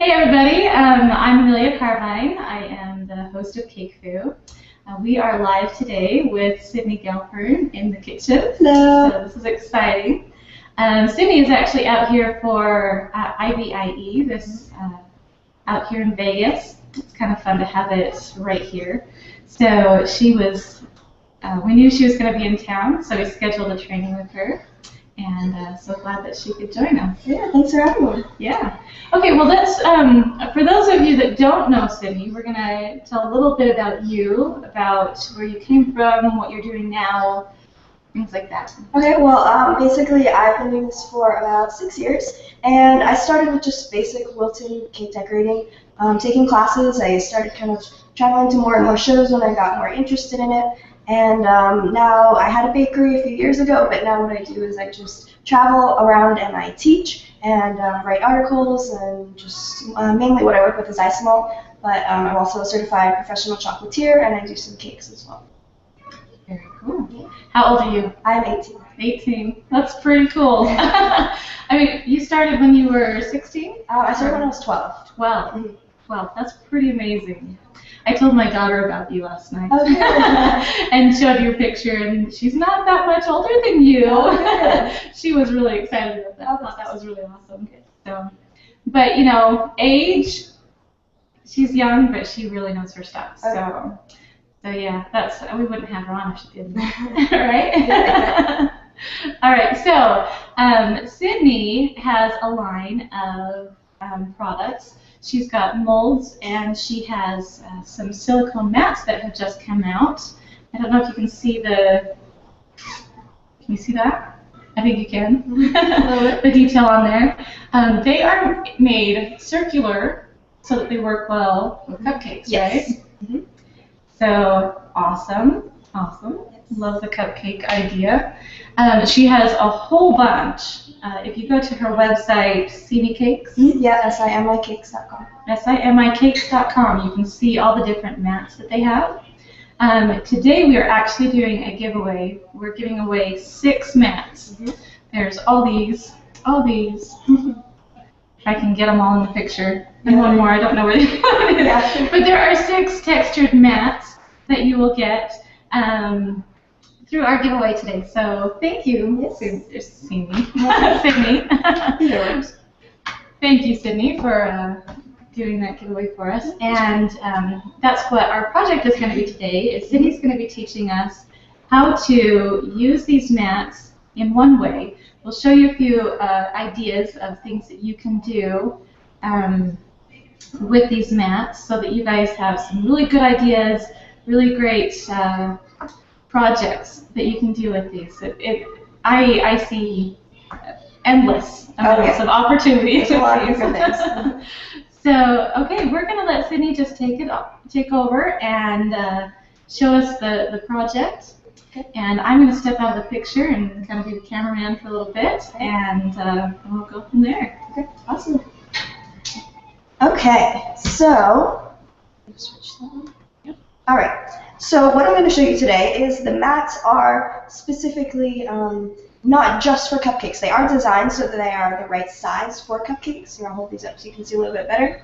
Hey everybody, I'm Amelia Carvine. I am the host of CakeFu. We are live today with Sidney Galpern in the kitchen. Hello. So this is exciting. Sidney is actually out here for IBIE, this out here in Vegas. It's kind of fun to have it right here. So she was, we knew she was going to be in town, so we scheduled a training with her. And so glad that she could join us. Yeah, thanks for having me. Yeah. Okay, well, let's, for those of you that don't know Sidney, we're going to tell a little bit about you, about where you came from, what you're doing now, things like that. Okay, well, basically I've been doing this for about 6 years, and I started with just basic wilted cake decorating, taking classes. I started kind of traveling to more and more shows when I got more interested in it. And now I had a bakery a few years ago, but now what I do is I just travel around and I teach and write articles, and just mainly what I work with is Isomalt, but I'm also a certified professional chocolatier and I do some cakes as well. Very cool. Yeah. How old are you? I'm 18. 18. That's pretty cool. I mean, you started when you were 16? I started when I was 12. 12. Mm-hmm. 12. That's pretty amazing. I told my daughter about you last night. Okay. And showed your picture, and she's not that much older than you. Okay. She was really excited about that. I thought that was really awesome. So, but you know, age, she's young, but she really knows her stuff. Okay. So yeah, we wouldn't have her on if she didn't. Right? Yeah, exactly. All right. So Sidney has a line of products. She's got molds, and she has some silicone mats that have just come out. I don't know if you can see can you see that? I think you can. The detail on there. They are made circular so that they work well with cupcakes, yes. Right? Mm-hmm. So awesome, awesome. Love the cupcake idea. She has a whole bunch. If you go to her website, Sidney Cakes. Yeah, simicakes.com. simicakes.com. You can see all the different mats that they have. Today we are actually doing a giveaway. We're giving away 6 mats. Mm-hmm. There's all these. If I can get them all in the picture. And one more, I don't know where they are. Yeah. But there are 6 textured mats that you will get through our giveaway today. So thank you, Sidney. Thank you, Sidney, for doing that giveaway for us. And that's what our project is going to be today. Is Sidney's going to be teaching us how to use these mats in one way. We'll show you a few ideas of things that you can do with these mats, so that you guys have some really good ideas, really great projects that you can do with these. I see endless amounts of opportunities. There's a lot of different things. So, okay, we're going to let Sidney just take over and show us the project. Okay. And I'm going to step out of the picture and kind of be the cameraman for a little bit, and we'll go from there. Okay, awesome. Okay, so switch that one. Yep. All right. So what I'm going to show you today is the mats are specifically not just for cupcakes. They are designed so that they are the right size for cupcakes. Here, I'll hold these up so you can see a little bit better.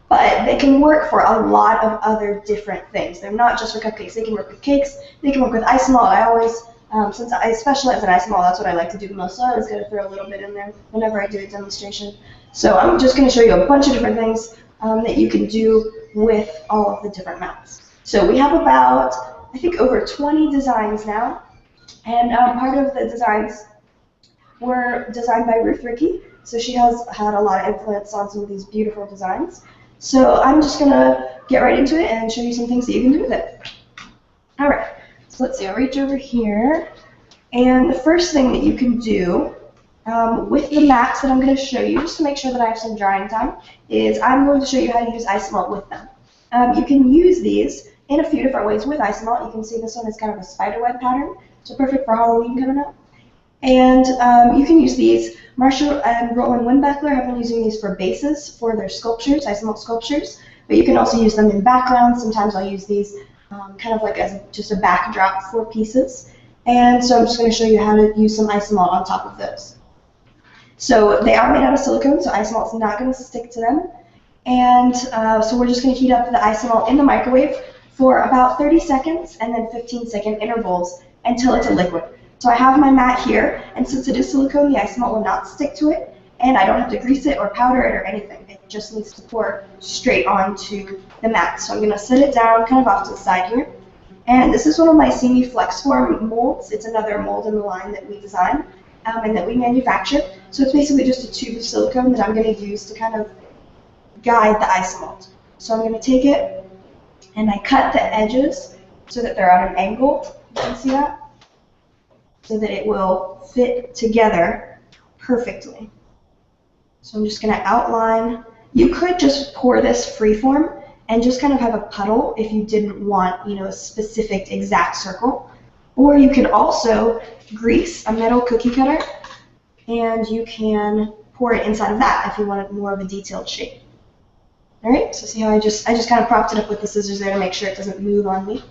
But they can work for a lot of other different things. They're not just for cupcakes. They can work with cakes. They can work with Isomalt. I always, since I specialize in Isomalt, that's what I like to do the most. So I always got to throw a little bit in there whenever I do a demonstration. So I'm just going to show you a bunch of different things that you can do with all of the different mats. So we have about, I think, over 20 designs now, and part of the designs were designed by Ruth Rickey, so she has had a lot of influence on some of these beautiful designs. So I'm just going to get right into it and show you some things that you can do with it. All right, so let's see, I'll reach over here, and the first thing that you can do with the mats that I'm going to show you, just to make sure that I have some drying time, is I'm going to show you how to use Isomalt with them. You can use these in a few different ways with Isomalt. You can see this one is kind of a spiderweb pattern, so perfect for Halloween coming up. And you can use these. Marshall and Roland Windbeckler have been using these for bases for their sculptures, Isomalt sculptures, but you can also use them in backgrounds. Sometimes I'll use these kind of like as just a backdrop for pieces. And so I'm just going to show you how to use some Isomalt on top of those. So they are made out of silicone, so Isomalt's not going to stick to them. And so we're just going to heat up the isomalt in the microwave for about 30 seconds and then 15-second intervals until it's a liquid. So I have my mat here, and since it is silicone, the isomalt will not stick to it, and I don't have to grease it or powder it or anything. It just needs to pour straight onto the mat. So I'm going to set it down kind of off to the side here. And this is one of my semi-flex form molds. It's another mold in the line that we design and that we manufacture. So it's basically just a tube of silicone that I'm going to use to kind of guide the isomalt. So I'm going to take it and I cut the edges so that they're at an angle. You can see that? So that it will fit together perfectly. So I'm just going to outline. You could just pour this freeform and just kind of have a puddle if you didn't want, a specific exact circle. Or you could also grease a metal cookie cutter and you can pour it inside of that if you wanted more of a detailed shape. All right, so see how I just kind of propped it up with the scissors there to make sure it doesn't move on me.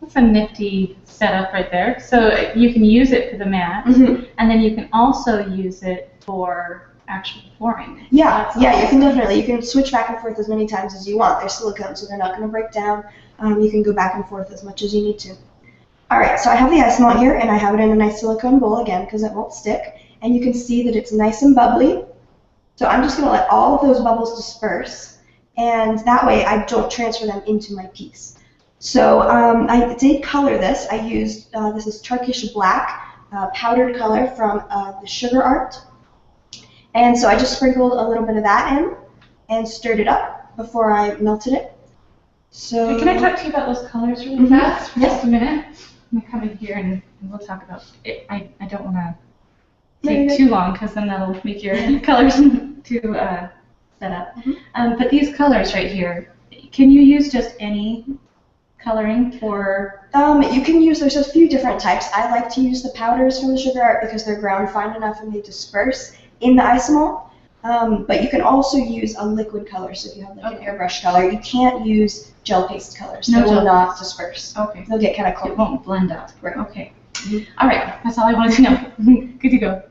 That's a nifty setup right there. So you can use it for the mat, and then you can also use it for actual forming. Yeah, you can definitely. You can switch back and forth as many times as you want. They're silicone, so they're not going to break down. You can go back and forth as much as you need to. All right, so I have the isomalt here, and I have it in a nice silicone bowl again because it won't stick. And you can see that it's nice and bubbly. So I'm just going to let all of those bubbles disperse, and that way I don't transfer them into my piece. So I did color this. I used, this is Turkish black, powdered color from the Sugar Art. And so I just sprinkled a little bit of that in and stirred it up before I melted it. So can I talk to you about those colors really fast for just a minute? I'm going to come in here and we'll talk about it. I don't want to take too long because then that'll make your colors too set up. But these colors right here, can you use just any coloring for? You can use, there's a few different types. I like to use the powders from the Sugar Art because they're ground fine enough and they disperse in the isomalt. But you can also use a liquid color, so if you have like an airbrush color, you can't use gel paste colors. They will not disperse. Okay. They'll get kind of cold. It won't blend out. Right. Okay. All right. That's all I wanted to know. Good to go.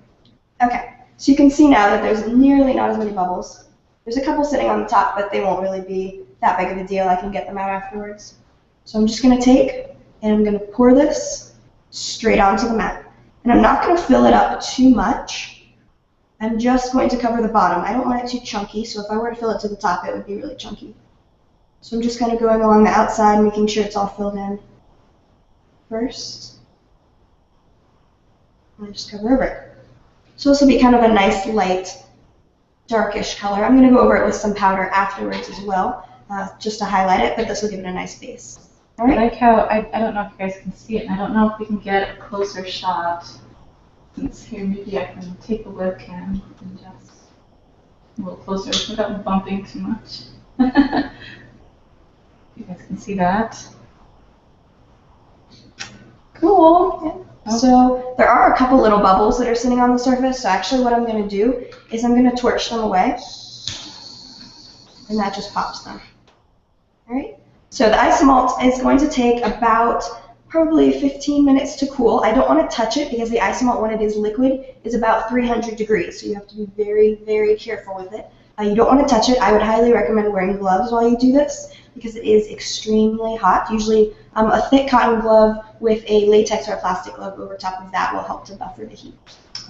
Okay. So you can see now that there's nearly not as many bubbles. There's a couple sitting on the top, but they won't really be that big of a deal. I can get them out afterwards. So I'm just going to take and I'm going to pour this straight onto the mat. And I'm not going to fill it up too much. I'm just going to cover the bottom. I don't want it too chunky, so if I were to fill it to the top, it would be really chunky. So I'm just kind of going along the outside, making sure it's all filled in first. And I just cover over it. So this will be kind of a nice light, darkish color. I'm going to go over it with some powder afterwards as well, just to highlight it, but this will give it a nice base. All right. I like how, I don't know if you guys can see it, and I don't know if we can get a closer shot. Since here, maybe I can take the webcam and just a little closer without bumping too much. You guys can see that. Cool. Yeah. So there are a couple little bubbles that are sitting on the surface. So actually what I'm going to do is I'm going to torch them away. And that just pops them. All right. So the isomalt is going to take about probably 15 minutes to cool. I don't want to touch it because the isomalt, when it is liquid, is about 300 degrees. So you have to be very, very careful with it. You don't want to touch it. I would highly recommend wearing gloves while you do this because it is extremely hot. Usually a thick cotton glove with a latex or a plastic glove over top of that will help to buffer the heat.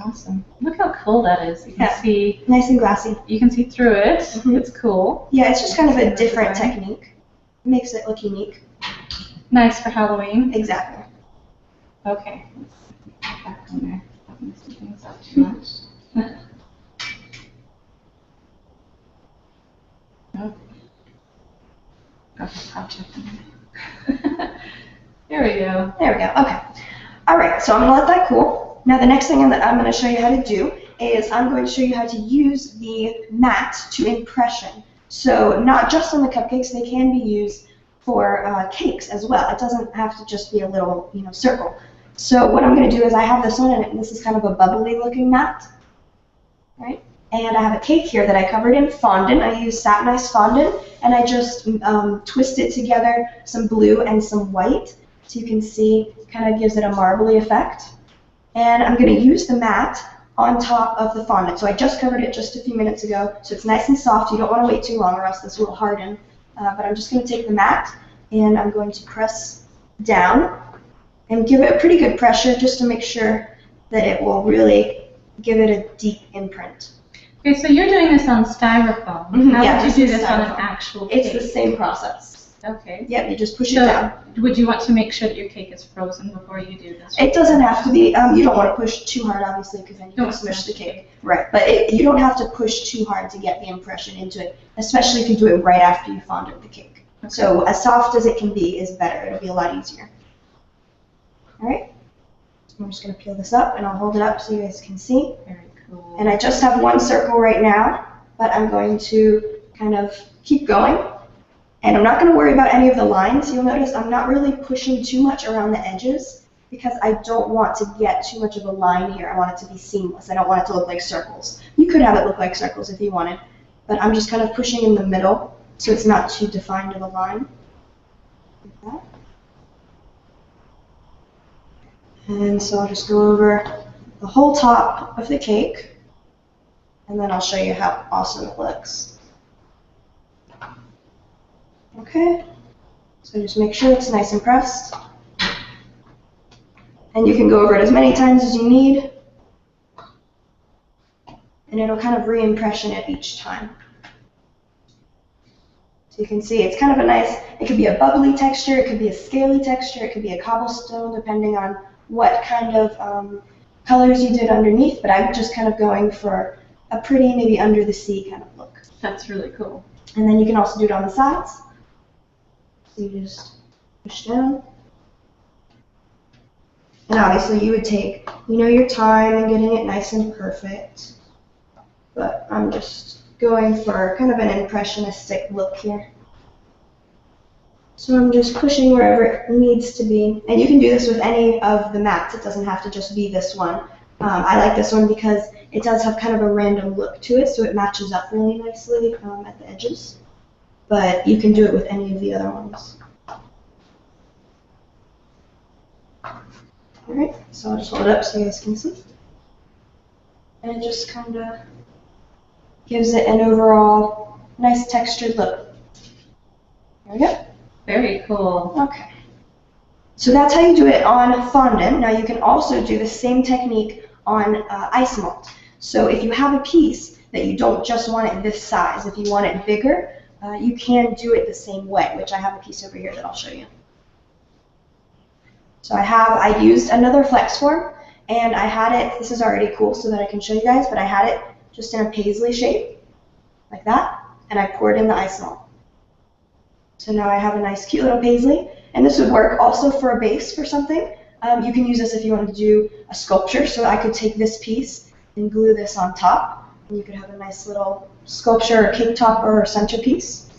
Awesome. Look how cool that is. You can see. Nice and glassy. You can see through it. It's cool. Yeah, it's just kind of a different technique. It makes it look unique. Nice for Halloween. Exactly. Okay. Let's back on there. Not messing things up too much. Oh. Okay, I'll check them. There we go. There we go. Okay. All right. So I'm gonna let that cool. Now the next thing that I'm gonna show you how to do is I'm going to show you how to use the mat to impression. So not just on the cupcakes, they can be used for cakes as well. It doesn't have to just be a little, circle. So what I'm going to do is I have this one, and this is kind of a bubbly looking mat, right? And I have a cake here that I covered in fondant. I used satinized fondant, and I just twisted together some blue and some white, so you can see it kind of gives it a marbly effect. And I'm going to use the mat on top of the fondant. So I just covered it just a few minutes ago, so it's nice and soft. You don't want to wait too long or else this will harden. But I'm just going to take the mat and I'm going to press down and give it a pretty good pressure just to make sure that it will really give it a deep imprint. Okay, so you're doing this on styrofoam. How would you do this on an actual cake? It's the same process. Okay. Yep, you just push it down. Would you want to make sure that your cake is frozen before you do this? It doesn't have to be. You don't want to push too hard, obviously, because then you can smush the cake. Right, but you don't have to push too hard to get the impression into it, especially if you do it right after you fondant the cake. Okay. So as soft as it can be is better. It'll be a lot easier. All right. So I'm just going to peel this up, and I'll hold it up so you guys can see. Very cool. And I just have one circle right now, but I'm going to kind of keep going. And I'm not going to worry about any of the lines. You'll notice I'm not really pushing too much around the edges because I don't want to get too much of a line here. I want it to be seamless. I don't want it to look like circles. You could have it look like circles if you wanted, but I'm just kind of pushing in the middle so it's not too defined of a line. Like that. And so I'll just go over the whole top of the cake, and then I'll show you how awesome it looks. Okay, so just make sure it's nice and pressed. And you can go over it as many times as you need. And it'll kind of re-impression it each time. So you can see it's kind of a nice, it could be a bubbly texture, it could be a scaly texture, it could be a cobblestone, depending on what kind of colors you did underneath. But I'm just kind of going for a pretty, maybe under the sea kind of look. That's really cool. And then you can also do it on the sides. So you just push down. And obviously you would take, your time in getting it nice and perfect. But I'm just going for kind of an impressionistic look here. So I'm just pushing wherever it needs to be. And you can do this with any of the mats. It doesn't have to just be this one. I like this one because it does have kind of a random look to it, so it matches up really nicely at the edges. But you can do it with any of the other ones. Alright, so I'll just hold it up so you guys can see. And it just kind of gives it an overall nice textured look. There we go. Very cool. Okay. So that's how you do it on fondant. Now you can also do the same technique on Isomalt. So if you have a piece that you don't just want it this size, if you want it bigger, you can do it the same way, which I have a piece over here that I'll show you. So I used another flex form, and I had it, this is already cool so that I can show you guys, but I had it just in a paisley shape, like that, and I poured in the Isomalt. So now I have a nice cute little paisley, and this would work also for a base for something. You can use this if you wanted to do a sculpture, so I could take this piece and glue this on top, and you could have a nice little sculpture or cake topper or centerpiece.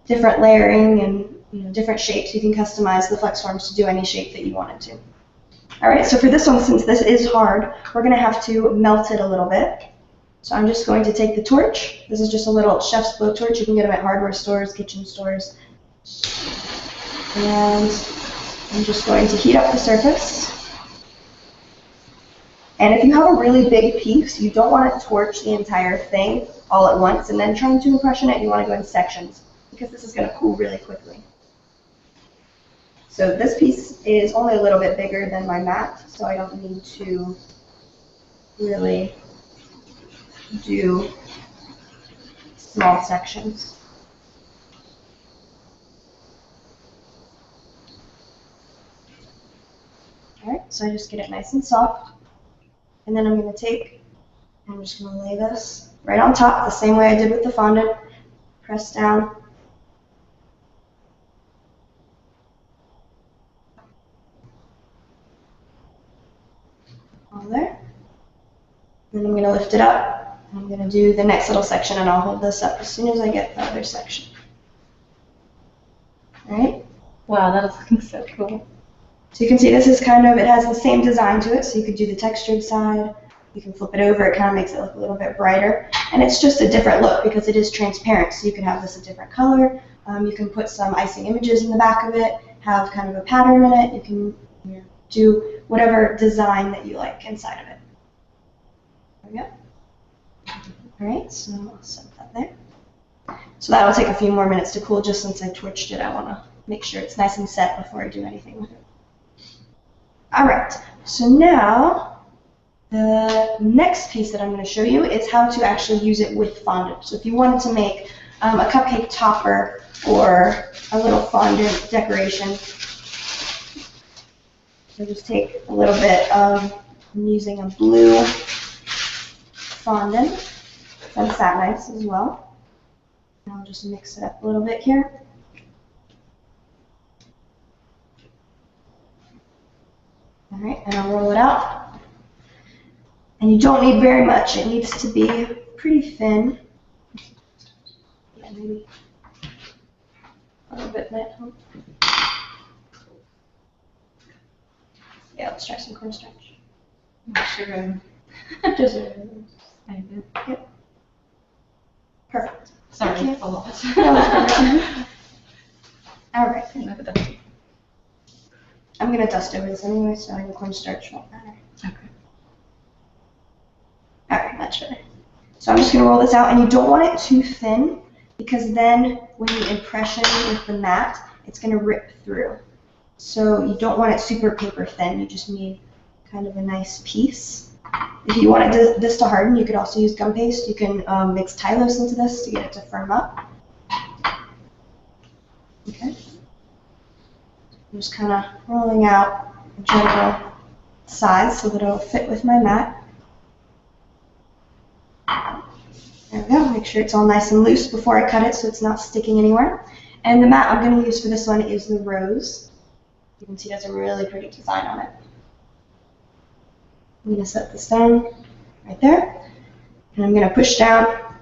Different layering and different shapes. You can customize the flex forms to do any shape that you wanted to. Alright, so for this one, since this is hard, we're going to have to melt it a little bit. So I'm just going to take the torch. This is just a little chef's blowtorch. You can get them at hardware stores, kitchen stores. And I'm just going to heat up the surface. And if you have a really big piece, you don't want to torch the entire thing all at once and then trying to impression it. You want to go in sections because this is going to cool really quickly. So this piece is only a little bit bigger than my mat, so I don't need to really do small sections. Alright, so I just get it nice and soft, and then I'm going to I'm just going to lay this right on top the same way I did with the fondant, press down. All there. Then I'm going to lift it up. I'm going to do the next little section, and I'll hold this up as soon as I get the other section. Alright? Wow, that is looking so cool. So you can see this is kind of, it has the same design to it, so you could do the textured side. You can flip it over, it kind of makes it look a little bit brighter. And it's just a different look because it is transparent, so you can have this a different color. You can put some icing images in the back of it, have kind of a pattern in it. You can do whatever design that you like inside of it. we go. Alright, so I'll set that there. So that'll take a few more minutes to cool. Just since I torched it, I want to make sure it's nice and set before I do anything with it. Alright, so now the next piece that I'm going to show you is how to actually use it with fondant. So if you wanted to make a cupcake topper or a little fondant decoration, so just take a little bit of, I'm using a blue fondant from Sat Nice as well. And I'll just mix it up a little bit here. Alright, and I'll roll it out. And you don't need very much. It needs to be pretty thin. Yeah, maybe a little bit might help. Yeah, let's try some cornstarch. Sugar. Just I did. Yep. Perfect. Sorry, Thank you. it's a lot. Alright. Okay. I'm going to dust over this anyway, so the cornstarch won't matter. Alright, much better. So I'm just going to roll this out, and you don't want it too thin, because then when you impression with the mat, it's going to rip through. So you don't want it super paper thin, you just need kind of a nice piece. If you wanted this to harden, you could also use gum paste. You can mix Tylose into this to get it to firm up. Okay. I'm just kind of rolling out a general size so that it'll fit with my mat. There we go. Make sure it's all nice and loose before I cut it so it's not sticking anywhere. And the mat I'm going to use for this one is the rose. You can see it has a really pretty design on it. I'm going to set this down right there. And I'm going to push down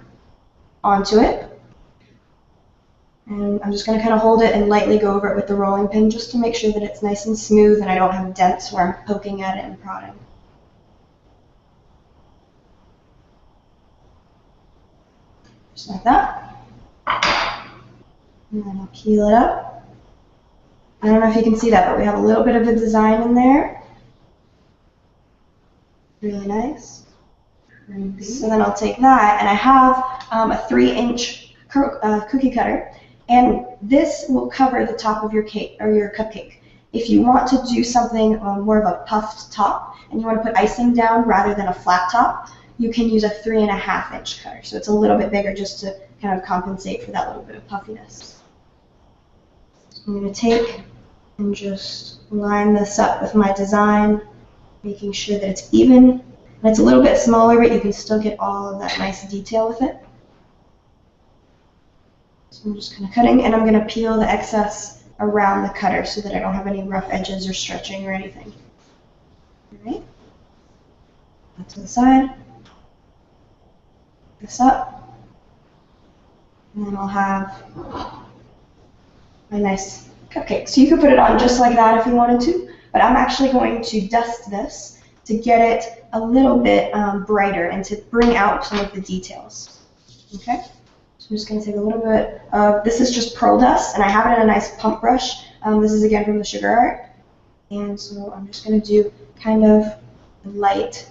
onto it. And I'm just going to kind of hold it and lightly go over it with the rolling pin just to make sure that it's nice and smooth and I don't have dents where I'm poking at it and prodding. Just like that. And then I'll peel it up. I don't know if you can see that, but we have a little bit of a design in there. Really nice. So then I'll take that, and I have a 3-inch cookie cutter. And this will cover the top of your cake or your cupcake. If you want to do something more of a puffed top and you want to put icing down rather than a flat top, you can use a 3.5-inch cutter. So it's a little bit bigger just to kind of compensate for that little bit of puffiness. I'm going to take and just line this up with my design, making sure that it's even. And it's a little bit smaller, but you can still get all of that nice detail with it. So I'm just kind of cutting, and I'm going to peel the excess around the cutter so that I don't have any rough edges or stretching or anything. All right. That to the side. This up. And then I'll have my nice cupcake. So you could put it on just like that if you wanted to, but I'm actually going to dust this to get it a little bit brighter and to bring out some of the details. Okay? I'm just going to take a little bit of, this is just pearl dust, and I have it in a nice pump brush. This is again from the Sugar Art. And so I'm just going to do kind of light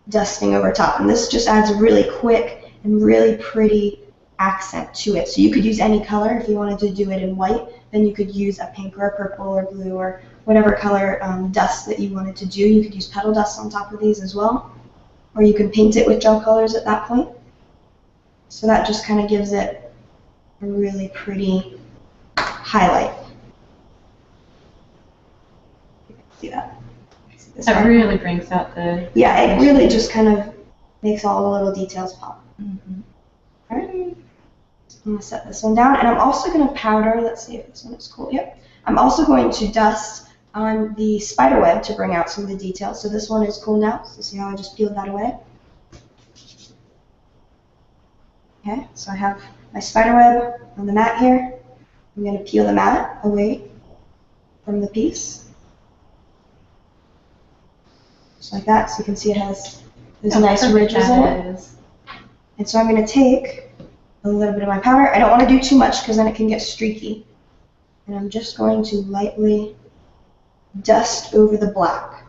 dusting over top. And this just adds a really quick and really pretty accent to it. So you could use any color. If you wanted to do it in white, then you could use a pink or a purple or blue or whatever color dust that you wanted to do. You could use petal dust on top of these as well. Or you can paint it with gel colors at that point. So that just kind of gives it a really pretty highlight. You can see that. That really brings out the... Yeah, it really just kind of makes all the little details pop. Mm-hmm. All right. I'm going to set this one down, and I'm also going to powder. Let's see if this one is cool. Yep. I'm also going to dust on the spider web to bring out some of the details. So this one is cool now. So see how I just peeled that away? Okay, so I have my spider web on the mat here. I'm going to peel the mat away from the piece. Just like that, so you can see it has those nice ridges in it. And so I'm going to take a little bit of my powder. I don't want to do too much because then it can get streaky. And I'm just going to lightly dust over the black.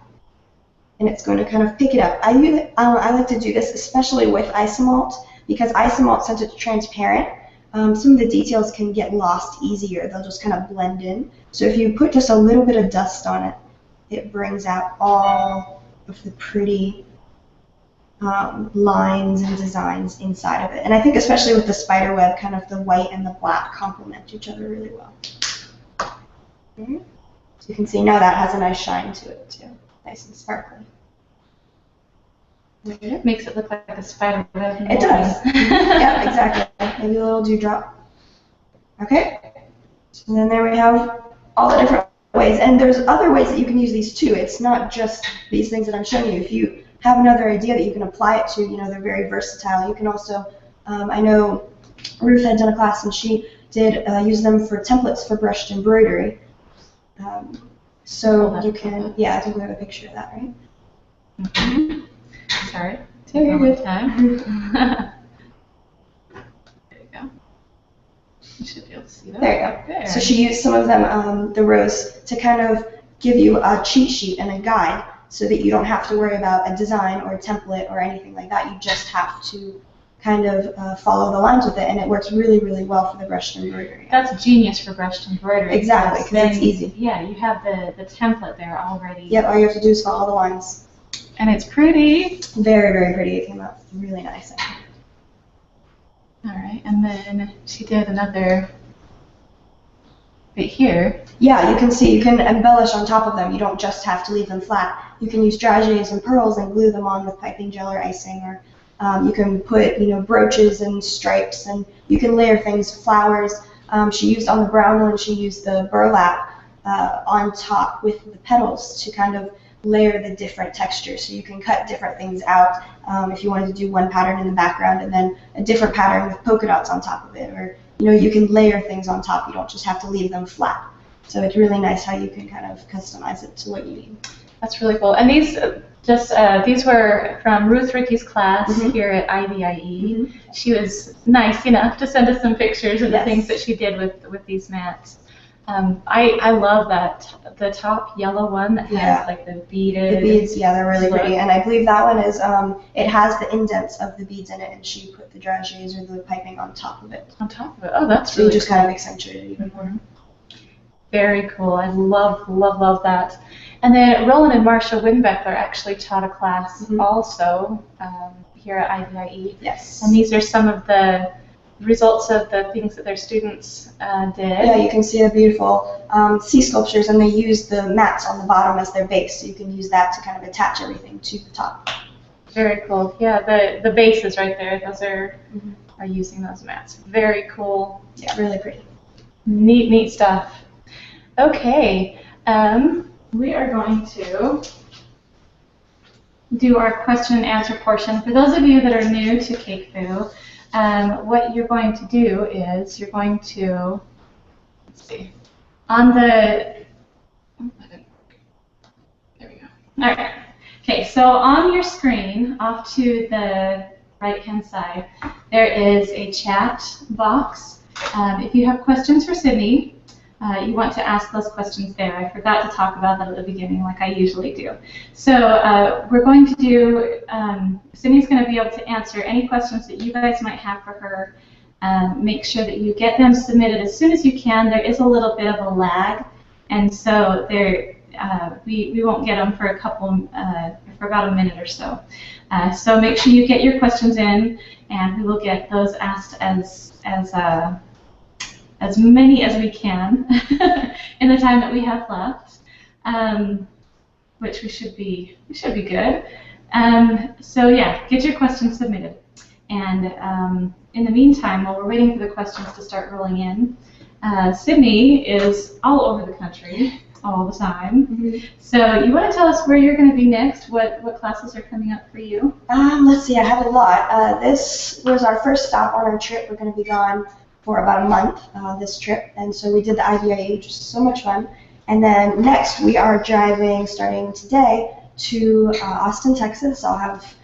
and it's going to kind of pick it up. I like to do this especially with Isomalt, because Isomalt, since it's transparent, some of the details can get lost easier. They'll just kind of blend in. So if you put just a little bit of dust on it, it brings out all of the pretty lines and designs inside of it. And I think especially with the spider web, kind of the white and the black complement each other really well. So you can see now that has a nice shine to it too. Nice and sparkly. It makes it look like a spider web. It does. Yeah, exactly. Maybe a little dewdrop. Okay. And then there we have all the different ways. And there's other ways that you can use these too. It's not just these things that I'm showing you. If you have another idea that you can apply it to, they're very versatile. You can also, I know Ruth had done a class and she did use them for templates for brushed embroidery. So you can, yeah, I think we have a picture of that, right? Mm-hmm. Sorry, take a little time. There you go. You should be able to see that. There you go. There. So she used some of them, the rows, to kind of give you a cheat sheet and a guide so that you don't have to worry about a design or a template or anything like that. You just have to kind of follow the lines with it, and it works really, really well for the brushed embroidery. That's genius for brushed embroidery. Exactly, because it's easy. Yeah, you have the template there already. Yep, all you have to do is follow the lines. And it's pretty. Very, very pretty. It came out really nice. All right, and then she did another bit here. Yeah, you can see you can embellish on top of them. You don't just have to leave them flat. You can use dragées and pearls and glue them on with piping gel or icing, or you can put brooches and stripes, and you can layer things, flowers. She used on the brown one, she used the burlap on top with the petals to kind of layer the different textures. So you can cut different things out if you wanted to do one pattern in the background and then a different pattern with polka dots on top of it, or you can layer things on top. You don't just have to leave them flat. So it's really nice how you can kind of customize it to what you need. That's really cool. And these these were from Ruth Ricky's class here at IBIE. She was nice enough to send us some pictures of the things that she did with these mats. I love the top yellow one that has like the beaded. The beads, yeah, they're really pretty. And I believe that one is, it has the indents of the beads in it, and she put the dragées or the piping on top of it. On top of it. Oh, that's so really you just cool. kind of accentuate it even more. Very cool. I love that. And then Roland and Marcia Winbeckler actually taught a class also here at IBIE. Yes. And these are some of the results of the things that their students did. Yeah, you can see the beautiful sea sculptures, and they use the mats on the bottom as their base, so you can use that to kind of attach everything to the top. Very cool. Yeah, the bases right there, those are using those mats. Very cool. Yeah, really pretty. Neat stuff. Okay, we are going to do our question and answer portion. For those of you that are new to CakeFu, what you're going to do is you're going to, let's see, on the, there we go. All right. Okay, so on your screen, off to the right-hand side, there is a chat box. If you have questions for Sidney, you want to ask those questions there. I forgot to talk about that at the beginning like I usually do. So we're going to do, Sydney's going to be able to answer any questions that you guys might have for her. Make sure that you get them submitted as soon as you can. There is a little bit of a lag, and so we won't get them for for about a minute or so. So make sure you get your questions in, and we will get those asked as many as we can in the time that we have left, which we should be good. So yeah, get your questions submitted. And in the meantime, while we're waiting for the questions to start rolling in, Sidney is all over the country all the time. So you want to tell us where you're going to be next? What classes are coming up for you? Let's see, I have a lot. This was our first stop on our trip. We're going to be gone for about a month this trip, and so we did the IBIE, which was so much fun. And then next we are driving, starting today, to Austin, Texas. I'll have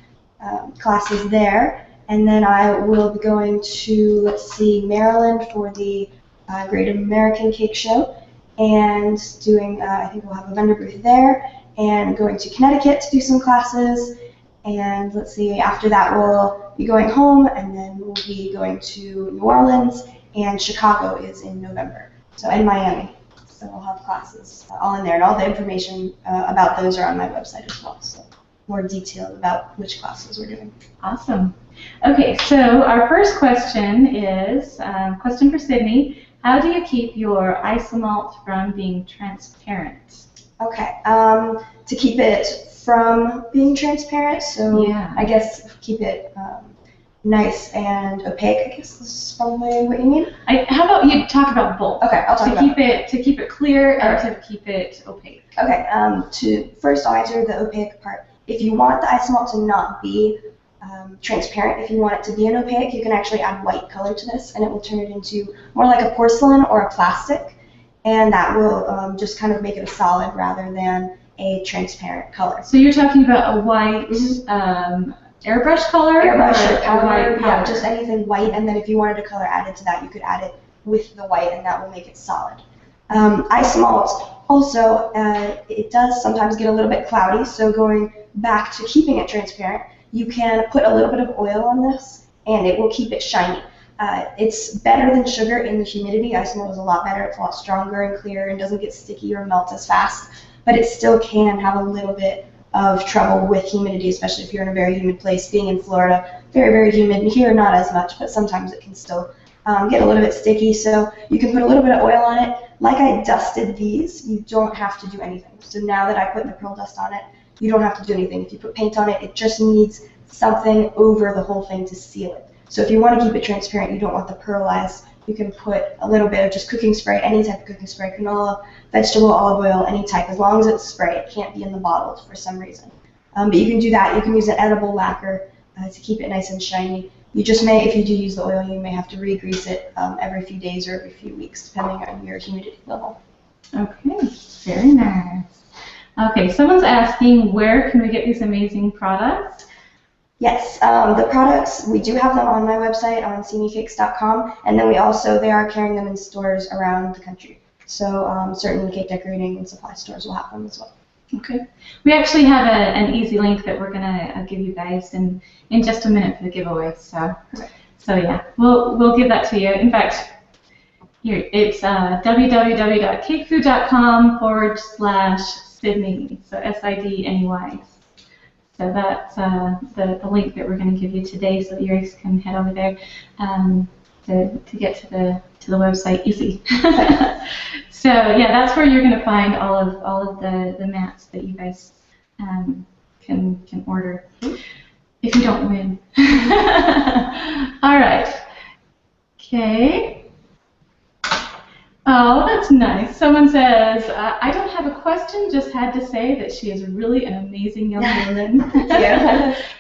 classes there, and then I will be going to, let's see, Maryland for the Great American Cake Show, and doing, I think we'll have a vendor booth there, and going to Connecticut to do some classes. And let's see, after that we'll be going home, and then we'll be going to New Orleans, and Chicago is in November, so in Miami. So we'll have classes all in there, and all the information about those are on my website as well. So more detail about which classes we're doing. Awesome. Okay, so our first question is question for Sidney. How do you keep your Isomalt from being transparent? Okay, to keep it from being transparent, so Yeah. I guess keep it nice and opaque, I guess is probably what you mean. How about you talk about both? Okay, I'll talk about it. To keep it clear and Alright. to keep it opaque. Okay, first I'll answer the opaque part. If you want the Isomalt to not be transparent, if you want it to be an opaque, you can actually add white color to this, and it will turn it into more like a porcelain or a plastic, and that will just kind of make it a solid rather than a transparent color. So you're talking about a white airbrush color? Airbrush or or powder, white yeah, just anything white, and then if you wanted a color added to that, you could add it with the white, and that will make it solid. Isomalt also, it does sometimes get a little bit cloudy, so going back to keeping it transparent, you can put a little bit of oil on this, and it will keep it shiny. It's better than sugar in the humidity. Isomalt is a lot better. It's a lot stronger and clearer and doesn't get sticky or melt as fast, but it still can have a little bit of trouble with humidity, especially if you're in a very humid place. Being in Florida, very, very humid. Here, not as much, but sometimes it can still get a little bit sticky. So you can put a little bit of oil on it. Like I dusted these, you don't have to do anything. So now that I put the pearl dust on it, you don't have to do anything. If you put paint on it, it just needs something over the whole thing to seal it. So if you want to keep it transparent, you don't want the pearlized, you can put a little bit of just cooking spray, any type of cooking spray, canola, vegetable, olive oil, any type, as long as it's spray. It can't be in the bottle for some reason. But you can do that. You can use an edible lacquer to keep it nice and shiny. You just may, if you do use the oil, you may have to re-grease it every few days or every few weeks, depending on your humidity level. Okay, very nice. Okay, someone's asking, where can we get these amazing products? Yes, the products, we do have them on my website on seemycakes.com, and then they are carrying them in stores around the country. So certain cake decorating and supply stores will have them as well. Okay. We actually have an easy link that we're gonna give you guys in just a minute for the giveaway. So yeah, we'll give that to you. In fact, here it's www.cakefu.com/Sidney. So SIDNEY. So that's the link that we're going to give you today, so that you guys can head over there to get to the website easy. So yeah, that's where you're going to find all of the mats that you guys can order if you don't win. All right. Okay. Oh, that's nice. Someone says, I don't have a question, just had to say that she is really an amazing young woman.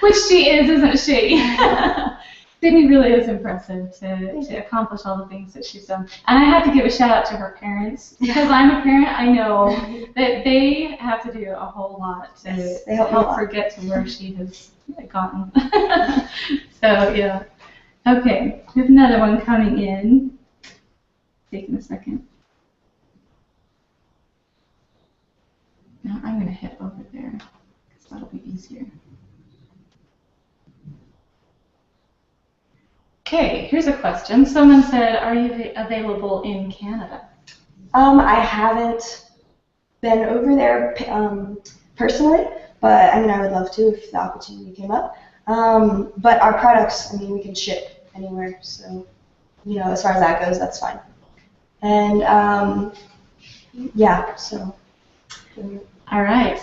Which she is, isn't she? Sydney really is impressive to accomplish all the things that she's done. And I have to give a shout out to her parents. Because I'm a parent, I know that they have to do a whole lot to help her get to where she has gotten. So, yeah. Okay, we have another one coming in. Taking a second. Now I'm going to head over there because that'll be easier. Okay, here's a question. Someone said, are you available in Canada? I haven't been over there personally, but I mean I would love to if the opportunity came up. But our products, I mean, we can ship anywhere, so as far as that goes, that's fine. And yeah, so. All right,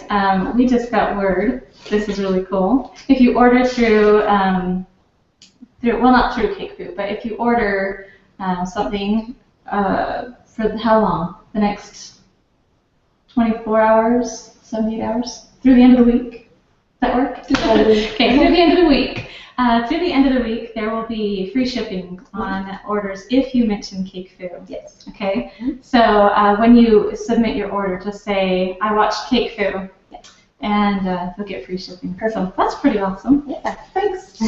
we just got word. This is really cool. If you order through, well, not through CakeFu, but if you order something for how long? The next 24 hours, 78 hours, through the end of the week. Does that work? Okay, through the end of the week. Through the end of the week, there will be free shipping on orders if you mention CakeFu. Yes. Okay. So when you submit your order, just say, I watched CakeFu, and you'll get free shipping. So that's pretty awesome. Yeah. Thanks.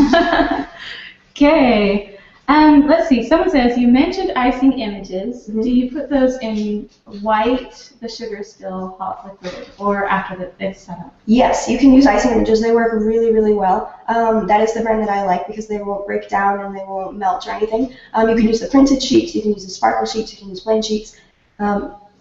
Okay. Let's see. Someone says, you mentioned icing images. Do you put those in white, the sugar still hot liquid, or after it's set up? Yes, you can use icing images. They work really, really well. That is the brand that I like because they won't break down and they won't melt or anything. You can use the printed sheets, you can use the sparkle sheets, you can use plain sheets.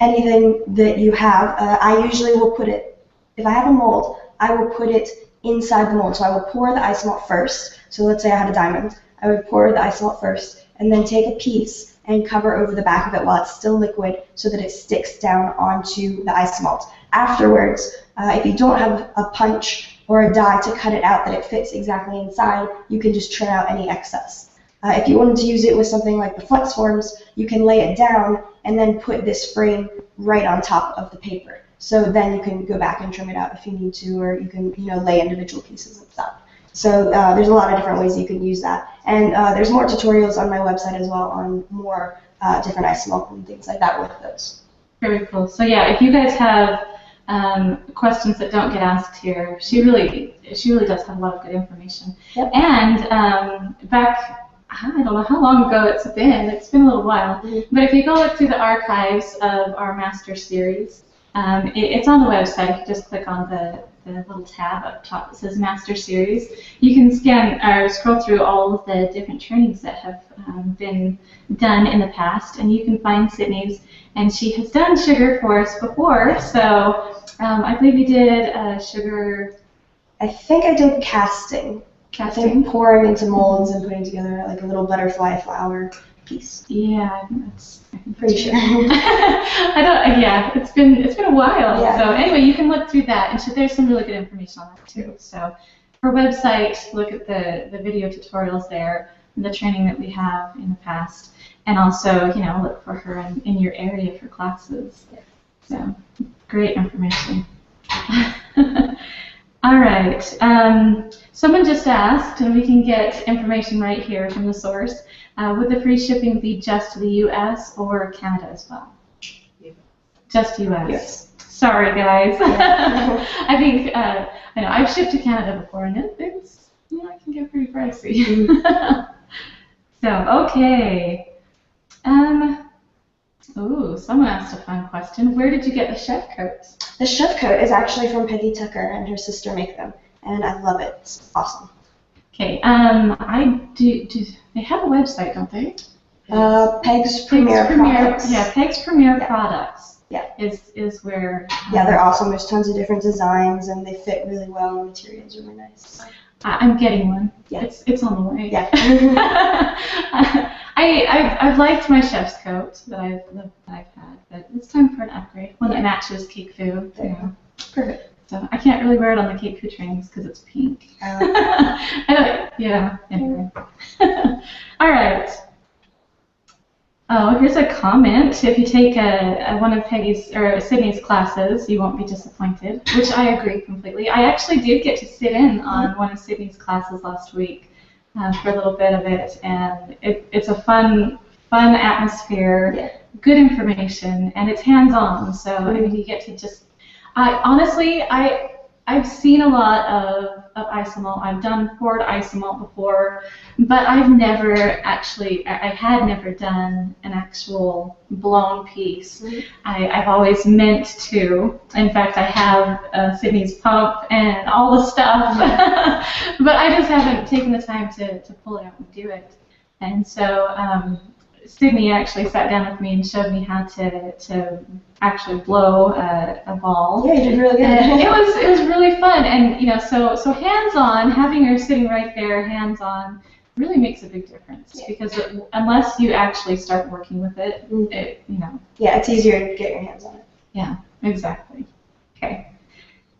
Anything that you have. I usually will put it, if I have a mold, I will put it inside the mold. So I will pour the Isomalt first. So let's say I had a diamond. I would pour the Isomalt first and then take a piece and cover over the back of it while it's still liquid so that it sticks down onto the Isomalt. Afterwards, if you don't have a punch or a die to cut it out that it fits exactly inside, you can just trim out any excess. If you wanted to use it with something like the flex forms, you can lay it down and then put this frame right on top of the paper. So then you can go back and trim it out if you need to, or you can lay individual pieces and stuff. So there's a lot of different ways you can use that. And there's more tutorials on my website as well on more different Isomalt and things like that with those. Very cool. So yeah, if you guys have questions that don't get asked here, she really does have a lot of good information. Yep. And back, I don't know how long ago it's been a little while, but if you go look through the archives of our Master Series, it's on the website. If you just click on the little tab up top that says Master Series, you can scan or scroll through all of the different trainings that have been done in the past, and you can find Sidney's. And she has done sugar for us before, so I believe you did sugar. I think I did casting. I think pouring into molds and putting together like a little butterfly flower piece. Yeah, I'm pretty sure. Yeah, it's been a while. Yeah. So anyway, you can look through that, and there's some really good information on that too. So her website, look at the video tutorials there, the training that we have in the past, and also look for her in your area for classes. So great information. All right. Someone just asked, and we can get information right here from the source. Would the free shipping be just to the U.S. or Canada as well? Just U.S. Yes. Sorry, guys. Yeah. I think I know I've shipped to Canada before, and it's it can get pretty pricey. So okay. Ooh, someone asked a fun question. Where did you get the chef coat? The chef coat is actually from Peggy Tucker, and her sister make them, and I love it. It's awesome. Okay. I do. They have a website, don't they? Peg's Premier Products. Yeah, Peg's Premier Products. Yeah. Is where. Yeah, they're awesome. There's tons of different designs, and they fit really well. The material's really nice. I'm getting one. Yeah. It's on the way. Yeah. I've liked my chef's coat that I've had, but it's time for an upgrade. One that matches CakeFu. Perfect. So I can't really wear it on the CakeFu trainings because it's pink. Yeah. Anyway. All right. Oh, here's a comment. If you take one of Peggy's or Sidney's classes, you won't be disappointed, which I agree completely. I actually did get to sit in on one of Sidney's classes last week for a little bit of it, and it's a fun atmosphere, good information, and it's hands-on. So I mean, you get to just. Honestly, I've seen a lot of Isomalt. I've done poured Isomalt before, but I've never actually, I had never done an actual blown piece. I've always meant to. In fact, I have Sidney's pump and all the stuff, but I just haven't taken the time to pull it out and do it. And so Sidney actually sat down with me and showed me how to actually blow a ball. Yeah, you did really good. It was really fun, and so hands-on, having her sitting right there, hands-on, really makes a big difference because unless you actually start working with it, Yeah, it's easier to get your hands on it. Yeah, exactly. Okay,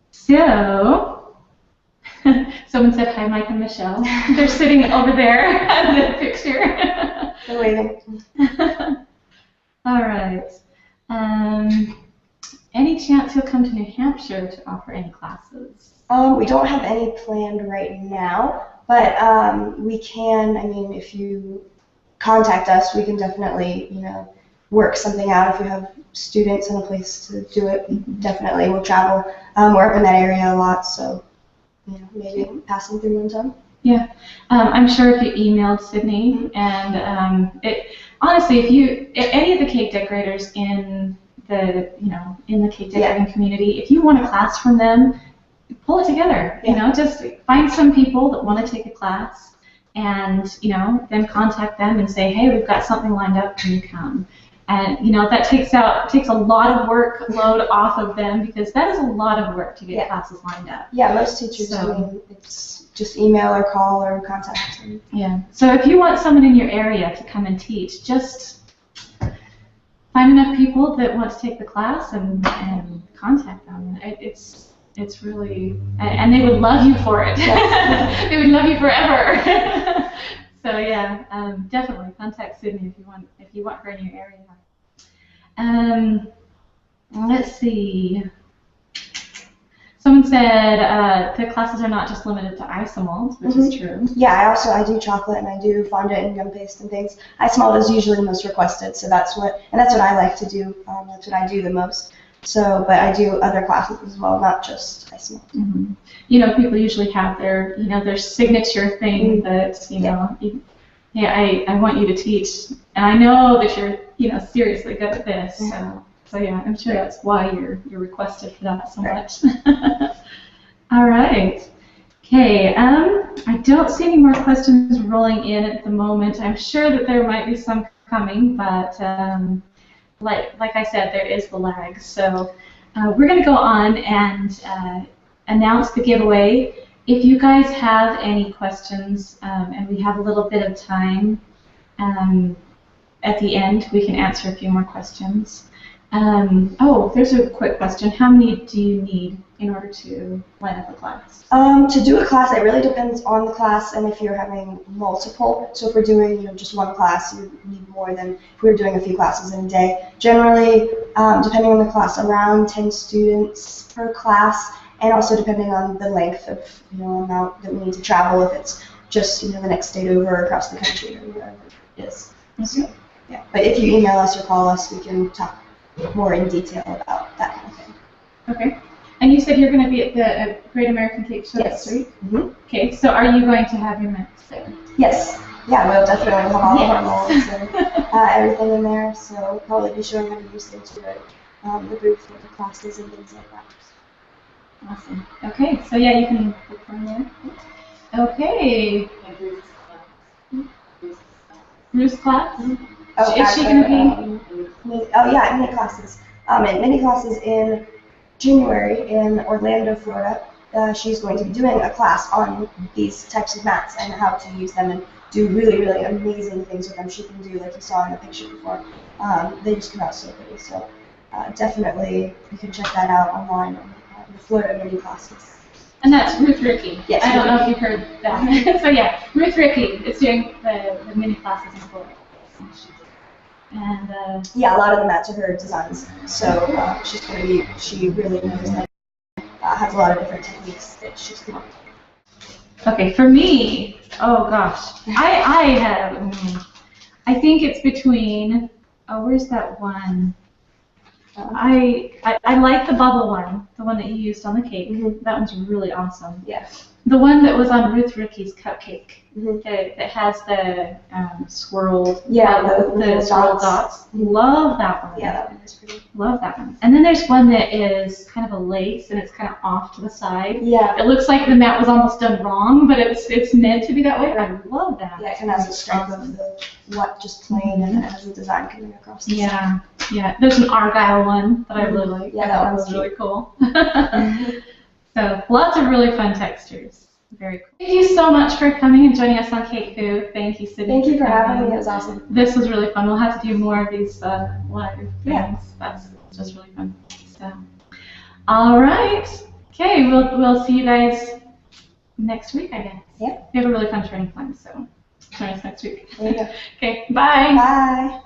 so someone said hi, Mike and Michelle. They're sitting over there in the picture. They're waving. All right. Any chance you'll come to New Hampshire to offer any classes? We don't have any planned right now, but we can. I mean, if you contact us, we can definitely, work something out. If you have students and a place to do it, definitely we'll travel. We're up in that area a lot, so maybe passing through one time. Yeah. I'm sure if you emailed Sydney and honestly, if any of the cake decorators in the cake decorating community, if you want a class from them, pull it together. Just find some people that want to take a class, and then contact them and say, hey, we've got something lined up. Can you come? And that takes a lot of workload off of them, because that is a lot of work to get classes lined up. Yeah, most teachers, it's just email or call or contact them. Yeah. So if you want someone in your area to come and teach, just find enough people that want to take the class and contact them. It's really, and they would love you for it. Yes. They would love you forever. So yeah, definitely contact Sydney if you want her in your area. Let's see. Someone said the classes are not just limited to Isomalt, which is true. Yeah, I do chocolate and I do fondant and gum paste and things. Isomalt is usually the most requested, so that's what I like to do. That's what I do the most. So, but I do other classes as well, not just Isomalt. People usually have their signature thing that I want you to teach, and I know that you're seriously good at this. So yeah, I'm sure that's why you're requested for that so much. All right. Okay. I don't see any more questions rolling in at the moment. I'm sure that there might be some coming, but like I said, there is the lag. So we're going to go on and announce the giveaway. If you guys have any questions, and we have a little bit of time at the end, we can answer a few more questions. There's a quick question. How many do you need in order to line up a class? To do a class, it really depends on the class and if you're having multiple. So if we're doing just one class, you need more than if we were doing a few classes in a day. Generally, depending on the class, around 10 students per class, and also depending on the length of amount that we need to travel. If it's just the next state over across the country or whatever it is. So, yeah. But if you email us or call us, we can talk more in detail about that kind of thing. Okay. And you said you're going to be at the Great American Cake Show this week? Okay, so are you going to have your mix there? Yes. Yeah, we'll definitely have all of our molds and everything in there, so we'll probably be showing how to use things for it, the booth with the classes and things like that. Awesome. Okay, so yeah, you can look from there. Okay. Bruce class? Is she going to be? Mini classes. Mini classes in January in Orlando, Florida. She's going to be doing a class on these types of mats and how to use them and do really, really amazing things with them. She can do, like you saw in the picture before. They just come out so pretty. So definitely you can check that out online on the Florida mini classes. And that's Ruth Rickey. Yes. I don't know if you've heard that. So yeah, Ruth Rickey is doing the mini classes in Florida. And a lot of the mats are her designs. So she really knows that. Has a lot of different techniques that she's come up with. Okay, for me, oh gosh, I think it's between, where's that one? I like the bubble one, the one that you used on the cake. That one's really awesome. Yeah. The one that was on Ruth Rickey's cupcake, that has the swirled, the swirled dots. Love that one. Yeah, that one is pretty. Love that one. And then there's one that is kind of a lace and it's kind of off to the side. Yeah. It looks like the mat was almost done wrong, but it's meant to be that way. I love that. Yeah, it kind of has a stripe of the just plain, and then it has a design coming across the side. Yeah. There's an Argyle one that I really like. Yeah, that one was really cool. So lots of really fun textures. Very cool. Thank you so much for coming and joining us on CakeFu. Thank you, Sidney. Thank you for having me. It was awesome. This was really fun. We'll have to do more of these live things. Yeah. That's just really fun. So, all right. Okay, we'll see you guys next week, I guess. Yeah. We have a really fun training plan, so join us next week. There you go. Okay, bye. Bye.